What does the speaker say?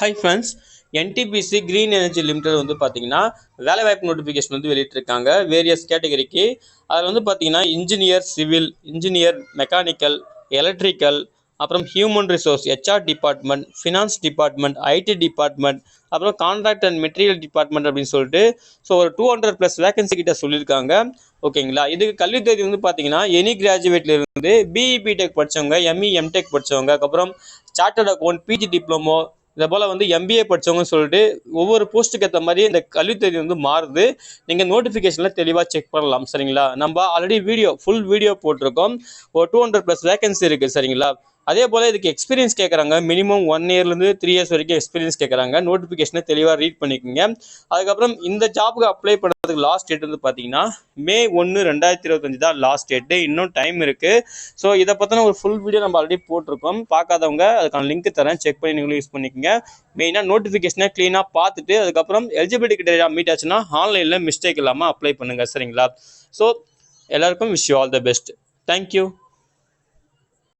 Hi friends, NTPC green energy limited வந்து பார்த்தீங்கன்னா வேலைவாய்ப்பு நோட்டிஃபிகேஷன் வந்து வெளியிட்டிருக்காங்க வேரியஸ் கேட்டகரிக்கு. அதில் வந்து பார்த்தீங்கன்னா engineer civil, engineer mechanical, electrical, அப்புறம் human resource HR department, finance department, IT department, அப்புறம் கான்ட்ராக்ட் அண்ட் மெட்டீரியல் டிபார்ட்மெண்ட் அப்படின்னு சொல்லிட்டு ஒரு 200+ வேகன்சி கிட்ட சொல்லியிருக்காங்க. ஓகேங்களா. இதுக்கு கல்வி தகுதி வந்து பார்த்தீங்கன்னா எனி கிராஜுவேட்ல இருந்து பிஇ பிடெக் படித்தவங்க, எம்இ எம்டெக் படித்தவங்க, அதுக்கப்புறம் சார்ட்டர்ட் அக்கௌண்ட், பிஜி டிப்ளமோ, இதை போல் வந்து எம்பிஏ படித்தவங்கன்னு சொல்லிட்டு ஒவ்வொரு போஸ்ட்டுக்கு ஏற்ற மாதிரி இந்த கல்வித்தகுதி வந்து மாறுது. நீங்கள் நோட்டிஃபிகேஷனில் தெளிவாக செக் பண்ணலாம். சரிங்களா. நம்ம ஆல்ரெடி ஃபுல் வீடியோ போட்டிருக்கோம். ஒரு 200+ வேகன்சி இருக்குது. சரிங்களா. அதே போல் இதுக்கு எக்ஸ்பீரியன்ஸ் கேட்குறாங்க. மினிமம் 1 இயர்லேருந்து 3 இயர்ஸ் வரைக்கும் எக்ஸ்பீரியன்ஸ் கேட்குறாங்க. நோட்டிஃபிகேஷனை தெளிவாக ரீட் பண்ணிக்கோங்க. அதுக்கப்புறம் இந்த ஜாப்புக்கு அப்ளை பண்ணுறதுக்கு லாஸ்ட் டேட் வந்து பார்த்தீங்கன்னா May 1, 2025 தான் லாஸ்ட் டேட்டு. இன்னும் டைம் இருக்குது. ஸோ இதை பற்றின ஒரு ஃபுல் வீடியோ நம்ம ஆல்ரெடி போட்டிருக்கோம். பார்க்காதவங்க அதுக்கான லிங்க் தரேன், செக் பண்ணி நீங்களும் யூஸ் பண்ணிக்கோங்க. மெயினாக நோட்டிஃபிகேஷனை க்ளீனாக பார்த்துட்டு அதுக்கப்புறம் எலிஜிபிலிட்டி கிரைட்டீரியா மீட் ஆச்சுன்னா ஆன்லைனில் மிஸ்டேக் இல்லாமல் அப்ளை பண்ணுங்கள். சரிங்களா. ஸோ எல்லாருக்கும் wish you all the best. Thank you.